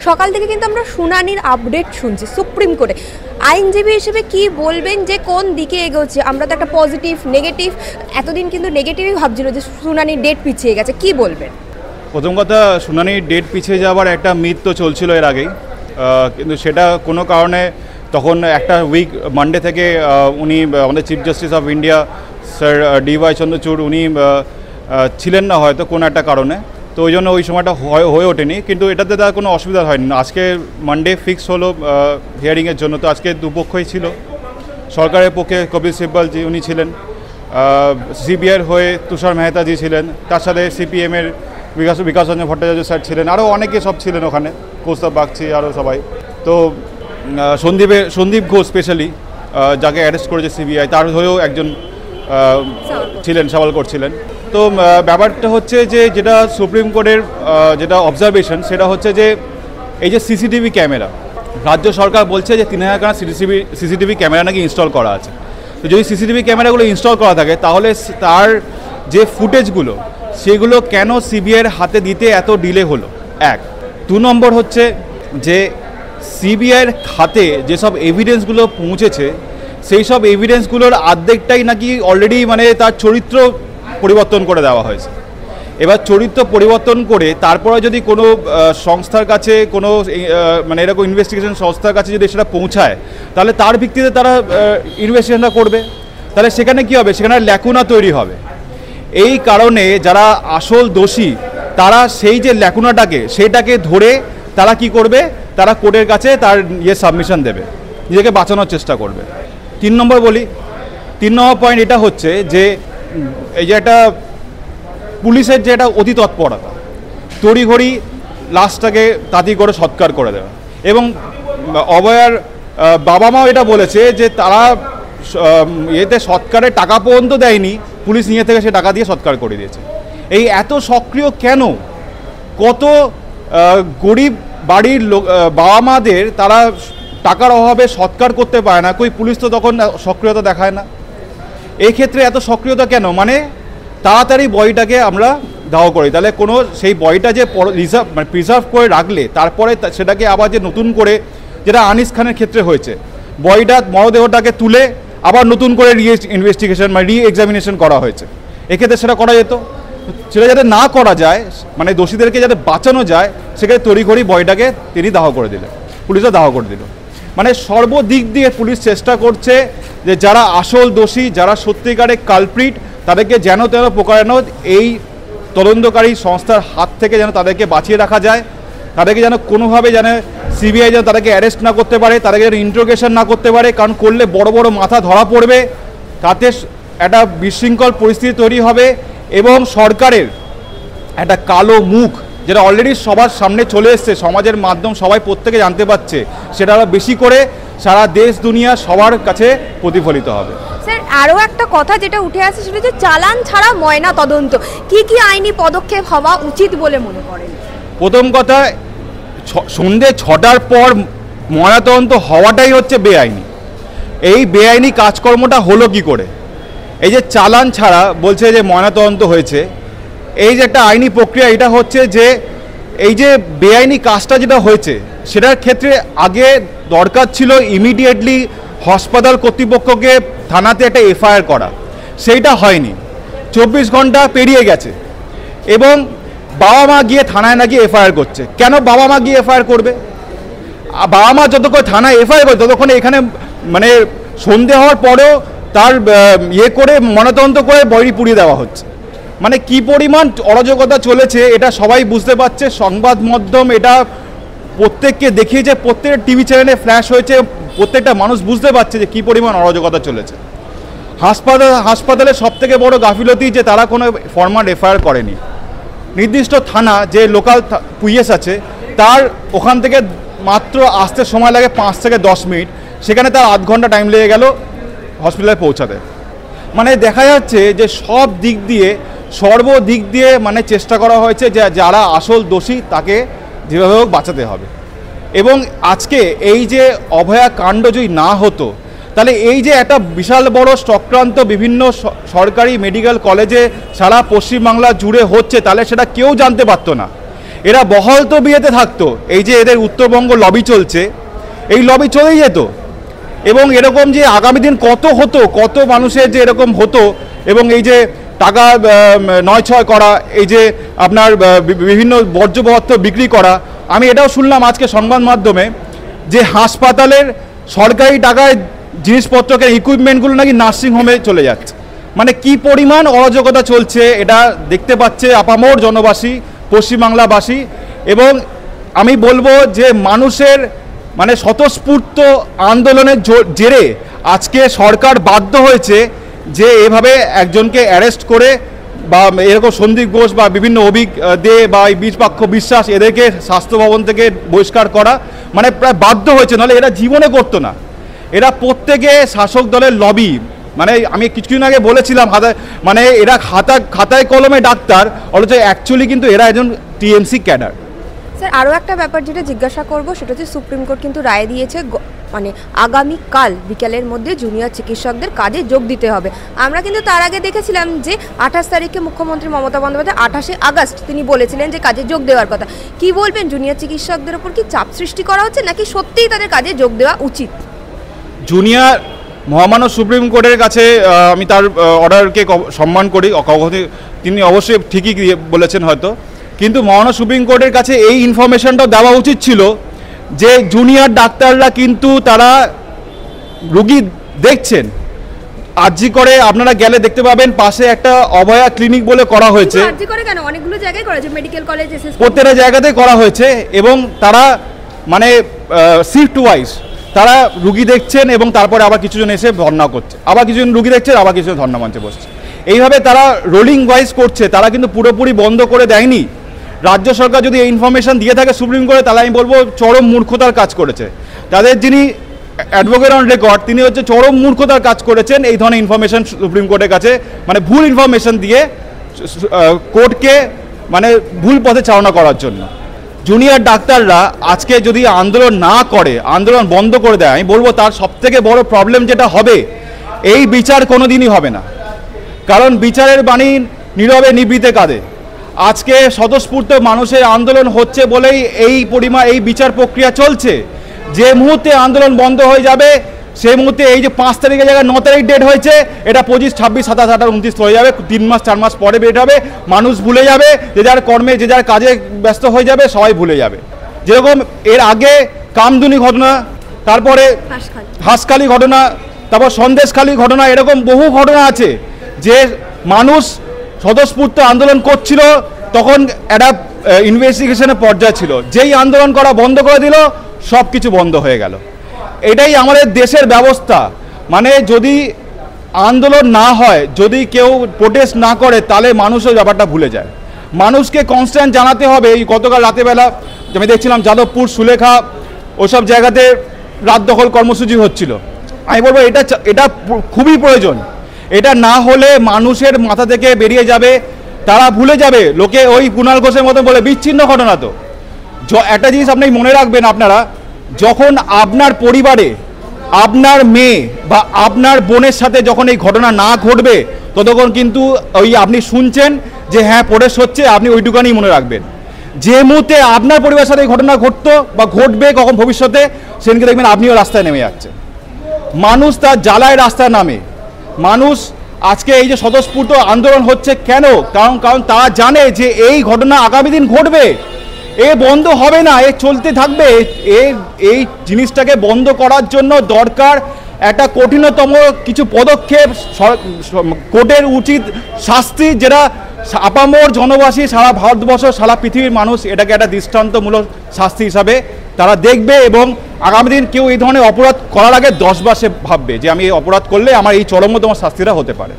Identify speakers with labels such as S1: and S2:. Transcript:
S1: সকাল থেকে কিন্তু আমরা শুনানির আপডেট শুনছি সুপ্রিম কোর্টে। আইনজীবী হিসেবে কি বলবেন যে কোন দিকে এগোচ্ছে? আমরা তো একটা পজিটিভ নেগেটিভ, এতদিন কিন্তু নেগেটিভই ভাবছিল যে শুনানির ডেট পিছিয়ে গেছে, কি বলবেন?
S2: প্রথম কথা, শুনানির ডেট পিছিয়ে যাওয়ার একটা মিথ তো চলছিল এর আগেই, কিন্তু সেটা কোনো কারণে তখন একটা উইক মানডে থেকে উনি আমাদের chief justice of India sir DY Chandrachud উনি ছিলেন না হয়তো কোনো একটা কারণে, তো ওই জন্য ওই সময়টা হয়ে ওঠেনি। কিন্তু এটাতে তার কোনো অসুবিধা হয়নি। আজকে মানডে ফিক্স হলো হিয়ারিংয়ের জন্য, তো আজকে দুপক্ষই ছিল। সরকারের পক্ষে কপিল সিব্বল জি উনি ছিলেন, CBIর হয়ে তুষার মেহতাজি ছিলেন, তার সাথে CPM-এর বিকাশ রঞ্জন ভট্টাচার্য স্যার ছিলেন, আরও অনেকে সব ছিলেন ওখানে, কৌস্তব বাগচি আরও সবাই। তো সন্দীপ ঘোষ স্পেশালি যাকে অ্যারেস্ট করেছে CBI, তার হয়েও একজন ছিলেন, সওয়াল করছিলেন। তো ব্যাপারটা হচ্ছে যে যেটা সুপ্রিম কোর্টের যেটা অবজারভেশন সেটা হচ্ছে যে এই যে CCTV ক্যামেরা, রাজ্য সরকার বলছে যে 3000 খানা CCTV ক্যামেরা নাকি ইনস্টল করা আছে। তো যদি CCTV ক্যামেরাগুলো ইনস্টল করা থাকে তাহলে তার যে ফুটেজগুলো সেগুলো কেন CBIর হাতে দিতে এত ডিলে হলো? 1, 2 নম্বর হচ্ছে যে CBIর হাতে যেসব এভিডেন্সগুলো পৌঁছেছে সেই সব এভিডেন্সগুলোর অর্ধেকটাই নাকি অলরেডি মানে তার চরিত্র পরিবর্তন করে দেওয়া হয়েছে। এবার চরিত্র পরিবর্তন করে তারপরে যদি কোনো সংস্থার কাছে কোনো মানে এরকম ইনভেস্টিগেশন সংস্থার কাছে যদি সেটা পৌঁছায় তাহলে তার ভিত্তিতে তারা ইনভেস্টিগেশনটা করবে, তাহলে সেখানে কী হবে? সেখানে ল্যাকুনা তৈরি হবে। এই কারণে যারা আসল দোষী তারা সেই যে ল্যাকুনাটাকে সেটাকে ধরে তারা কি করবে? তারা কোর্টের কাছে তার সাবমিশন দেবে, নিজেকে বাঁচানোর চেষ্টা করবে। 3 নম্বর বলি, 3 নম্বর পয়েন্ট এটা হচ্ছে যে এই যে একটা পুলিশের যে একটা অতি তৎপরতা, তড়িঘড়ি লাশটাকে তাঁতি করে সৎকার করে দেওয়া, এবং অভয়ার বাবা মাও এটা বলেছে যে তারা এতে সৎকারের টাকা পর্যন্ত দেয়নি, পুলিশ নিয়ে থেকে সে টাকা দিয়ে সৎকার করে দিয়েছে। এই এত সক্রিয় কেন? কত গরিব বাড়ির বাবা মাদের তারা টাকার অভাবে সৎকার করতে পারে না, কই পুলিশ তো তখন সক্রিয়তা দেখায় না। এই ক্ষেত্রে এত সক্রিয়তা কেন? মানে তাড়াতাড়ি বডিটাকে আমরা দাহ করি, তাহলে কোনো সেই বডিটা যে প্রিজার্ভ করে রাখলে তারপরে সেটাকে আবার যে নতুন করে, যেটা আনিস খানের ক্ষেত্রে হয়েছে, বডিটা মরদেহটাকে তুলে আবার নতুন করে ইনভেস্টিগেশন মানে এক্সামিনেশন করা হয়েছে। এক্ষেত্রে সেটা করা যেত, সেটা যাতে না করা যায়, মানে দোষীদেরকে যাতে বাঁচানো যায়, সেক্ষেত্রে তড়িঘড়ি বডিটাকে তিনি দাহ করে দিলেন, পুলিশও দাহ করে দিল। মানে সর্বদিক দিয়ে পুলিশ চেষ্টা করছে যে যারা আসল দোষী, যারা সত্যিকারের কালপ্রিট, তাদেরকে যেন তেন প্রকারেণ এই তদন্তকারী সংস্থার হাত থেকে যেন তাদেরকে বাঁচিয়ে রাখা যায়, তাদেরকে যেন কোনোভাবে যেন CBI যেন তাদেরকে অ্যারেস্ট না করতে পারে, তাদেরকে যেন ইন্ট্রোগেশন না করতে পারে, কারণ করলে বড় বড় মাথা ধরা পড়বে, তাতে একটা বিশৃঙ্খল পরিস্থিতি তৈরি হবে এবং সরকারের একটা কালো মুখ যেটা অলরেডি সবার সামনে চলে এসছে, সমাজের মাধ্যম সবাই প্রত্যেকে জানতে পারছে, সেটা আরও বেশি করে সারা দেশ দুনিয়া সবার কাছে প্রতিফলিত হবে।
S1: স্যার, আরও একটা কথা যেটা উঠে আসে সেটা হচ্ছে চালান ছাড়া ময়না তদন্ত, কি কি আইনি পদক্ষেপ হওয়া উচিত বলে মনে করেন?
S2: প্রথম কথা, সন্ধ্যে 6টার পর ময়নাতদন্ত হওয়াটাই হচ্ছে বেআইনি। এই বেআইনি কাজকর্মটা হলো কি করে? এই যে চালান ছাড়া বলছে যে ময়নাতদন্ত হয়েছে, এই যে একটা আইনি প্রক্রিয়া, এটা হচ্ছে যে এই যে বেআইনি কাজটা যেটা হয়েছে সেটার ক্ষেত্রে আগে দরকার ছিল ইমিডিয়েটলি হাসপাতাল কর্তৃপক্ষকে থানাতে একটা FIR করা, সেইটা হয়নি। 24 ঘন্টা পেরিয়ে গেছে এবং বাবা মা গিয়ে থানায় না গিয়ে FIR করছে। কেন বাবা মা গিয়ে FIR করবে? বাবা মা যতক্ষণ থানায় FIR করে ততক্ষণ এখানে মানে সন্ধে হওয়ার পরেও তার করে ময়নাতদন্ত করে বডি পুড়িয়ে দেওয়া হচ্ছে। মানে কি পরিমাণ অরাজকতা চলেছে এটা সবাই বুঝতে পারছে, সংবাদ মাধ্যম এটা প্রত্যেককে দেখিয়েছে, প্রত্যেকটা টিভি চ্যানেলে ফ্ল্যাশ হয়েছে, প্রত্যেকটা মানুষ বুঝতে পারছে যে কী পরিমাণ অরাজকতা চলেছে। হাসপাতালের সবথেকে বড় গাফিলতি যে তারা কোনো ফরমাল FIR করেনি। নির্দিষ্ট থানা যে লোকাল পুলিশ আছে তার ওখান থেকে মাত্র আসতে সময় লাগে 5 থেকে 10 মিনিট, সেখানে তার আধ ঘন্টা টাইম লেগে গেল হসপিটালে পৌঁছাতে। মানে দেখা যাচ্ছে যে সব দিক দিয়ে সর্বদিক দিয়ে মানে চেষ্টা করা হয়েছে যে যারা আসল দোষী তাকে যেভাবে হোক বাঁচাতে হবে। এবং আজকে এই যে অভয়া কাণ্ড যদি না হতো তাহলে এই যে একটা বিশাল বড় চক্রান্ত বিভিন্ন সরকারি মেডিকেল কলেজে সারা পশ্চিমবাংলা জুড়ে হচ্ছে, তাহলে সেটা কেউ জানতে পারতো না। এরা বহল তো বিয়েতে থাকতো, এই যে এদের উত্তরবঙ্গ লবি চলছে, এই লবি চলেই যেত। এবং এরকম যে আগামী দিন কত হতো, কত মানুষের যে এরকম হতো, এবং এই যে টাকা নয় ছয় করা, এই যে আপনার বিভিন্ন বর্জ্য পদার্থ বিক্রি করা। আমি এটাও শুনলাম আজকে সংবাদ মাধ্যমে যে হাসপাতালের সরকারি টাকায় জিনিসপত্রকে ইকুইপমেন্টগুলো নাকি নার্সিংহোমে চলে যাচ্ছে। মানে কি পরিমাণ অরাজকতা চলছে এটা দেখতে পাচ্ছে আপামর জনবাসী, পশ্চিমবাংলাবাসী। এবং আমি বলবো যে মানুষের মানে স্বতঃস্ফূর্ত আন্দোলনের জেরে আজকে সরকার বাধ্য হয়েছে যে এভাবে একজনকে অ্যারেস্ট করে বা এরকম সন্দীপ ঘোষ বা বিভিন্ন দে বা এই বীজপাক্ষ বিশ্বাস এদেরকে স্বাস্থ্য ভবন থেকে বহিষ্কার করা মানে প্রায় বাধ্য হয়েছে, নাহলে এরা জীবনে করতো না। এরা প্রত্যেকে শাসক দলের লবি। মানে আমি কিছুদিন আগে বলেছিলাম মানে এরা খাতায় কলমে ডাক্তার, অথচ অ্যাকচুয়ালি কিন্তু এরা একজন টিএমসি ক্যাডার।
S1: স্যার আরও একটা ব্যাপার যেটা জিজ্ঞাসা করব সেটা হচ্ছে সুপ্রিম কোর্ট কিন্তু রায় দিয়েছে মানে আগামীকাল বিকেলের মধ্যে জুনিয়র চিকিৎসকদের কাজে যোগ দিতে হবে। আমরা কিন্তু তার আগে দেখেছিলাম যে 28 তারিখে মুখ্যমন্ত্রী মমতা বন্দ্যোপাধ্যায় 28শে আগস্ট তিনি বলেছিলেন যে কাজে যোগ দেওয়ার কথা। কি বলবেন, জুনিয়র চিকিৎসকদের ওপর কি চাপ সৃষ্টি করা হচ্ছে নাকি সত্যিই তাদের কাজে যোগ দেওয়া উচিত?
S2: জুনিয়র মহামান্য সুপ্রিম কোর্টের কাছে আমি তার অর্ডারকে সম্মান করি, তিনি অবশ্যই ঠিকই বলেছেন হয়তো, কিন্তু মহামান্য সুপ্রিম কোর্টের কাছে এই ইনফরমেশনটা দেওয়া উচিত ছিল যে জুনিয়র ডাক্তাররা কিন্তু তারা রুগী দেখছেন। আরজি করে আপনারা গেলে দেখতে পাবেন পাশে একটা অভয়া ক্লিনিক বলে করা হয়েছে,
S1: আরজি করে কেন অনেকগুলো জায়গায় করা হয়েছে, মেডিকেল কলেজ
S2: প্রত্যেকটা জায়গাতেই করা হয়েছে। এবং তারা মানে শিফট ওয়াইজ তারা রুগী দেখছেন এবং তারপরে আবার কিছুজন এসে ধর্না করছে, আবার কিছুজন রুগী দেখছেন, আবার কিছুজন ধর্না মঞ্চে বসছে। এইভাবে তারা রোলিং ওয়াইজ করছে, তারা কিন্তু পুরোপুরি বন্ধ করে দেয়নি। রাজ্য সরকার যদি এই ইনফরমেশন দিয়ে থাকে সুপ্রিম কোর্টে, তাহলে আমি বলবো চরম মূর্খতার কাজ করেছে। তাদের যিনি অ্যাডভোকেট অন রেকর্ড তিনি হচ্ছে চরম মূর্খতার কাজ করেছেন এই ধরনের ইনফরমেশন সুপ্রিম কোর্টের কাছে মানে ভুল ইনফরমেশন দিয়ে কোর্টকে মানে ভুল পথে চালনা করার জন্য। জুনিয়র ডাক্তাররা আজকে যদি আন্দোলন না করে, আন্দোলন বন্ধ করে দেয়, আমি বলবো তার সবথেকে বড় প্রবলেম যেটা হবে, এই বিচার কোনো দিনই হবে না। কারণ বিচারের বাণী নীরবে নিভৃতে কাঁদে। আজকে স্বতঃস্ফূর্ত মানুষের আন্দোলন হচ্ছে বলেই এই বিচার প্রক্রিয়া চলছে। যে মুহূর্তে আন্দোলন বন্ধ হয়ে যাবে সেই মুহূর্তে এই যে 5 তারিখের জায়গায় 9 তারিখ ডেট হয়েছে, এটা 25, 26, 27, 28, 29 হয়ে যাবে। 3 মাস 4 মাস পরে ডেট হবে, মানুষ ভুলে যাবে, যে যার কর্মে যে যার কাজে ব্যস্ত হয়ে যাবে, সবাই ভুলে যাবে। যেরকম এর আগে কামদুনি ঘটনা, তারপরে হাঁসখালি ঘটনা, তারপর সন্দেশখালি ঘটনা, এরকম বহু ঘটনা আছে যে মানুষ স্বতঃস্ফূর্ত আন্দোলন করছিল, তখন একটা ইনভেস্টিগেশনের পর্যায়ে ছিল। যেই আন্দোলন করা বন্ধ করে দিল, সব কিছু বন্ধ হয়ে গেল। এটাই আমাদের দেশের ব্যবস্থা। মানে যদি আন্দোলন না হয়, যদি কেউ প্রোটেস্ট না করে, তাহলে মানুষও ব্যাপারটা ভুলে যায়। মানুষকে কনস্ট্যান্ট জানাতে হবে। এই গতকাল রাতেরবেলা আমি দেখছিলাম যাদবপুর, সুলেখা, ওসব জায়গাতে রাত দখল কর্মসূচি হচ্ছিল। আমি বলবো এটা খুবই প্রয়োজন। এটা না হলে মানুষের মাথা থেকে বেরিয়ে যাবে, তারা ভুলে যাবে। লোকে ওই কুণাল ঘোষের মতো বলে বিচ্ছিন্ন ঘটনা। তো একটা জিনিস আপনি মনে রাখবেন, আপনারা যখন আপনার পরিবারে আপনার মেয়ে বা আপনার বোনের সাথে যখন এই ঘটনা না ঘটবে, ততক্ষণ কিন্তু ওই আপনি শুনছেন যে হ্যাঁ প্রোটেস্ট হচ্ছে, আপনি ওইটুকানি মনে রাখবেন। যে মুহূর্তে আপনার পরিবারের সাথে এই ঘটনা ঘটতো বা ঘটবে কখন ভবিষ্যতে, সেদিনকে দেখবেন আপনিও রাস্তায় নেমে যাচ্ছেন। মানুষ তার জ্বালায় রাস্তায় নামে। মানুষ আজকে এই যে স্বতঃস্ফূর্ত আন্দোলন হচ্ছে কেন, কারণ তারা জানে যে এই ঘটনা আগামী দিন ঘটবে, এ বন্ধ হবে না, এ চলতে থাকবে। এই জিনিসটাকে বন্ধ করার জন্য দরকার একটা কঠিনতম কিছু পদক্ষেপ। কোর্টের উচিত শাস্তি, যেটা আপামর জনবাসী, সারা ভারতবর্ষ, সারা পৃথিবীর মানুষ এটাকে একটা দৃষ্টান্তমূলক শাস্তি হিসাবে তারা দেখবে। এবং আগামী দিন কেউ এই ধরনের অপরাধ করার আগে 10 বার সে ভাববে যে আমি এই অপরাধ করলে আমার এই চরমতম শাস্তিটা হতে পারে।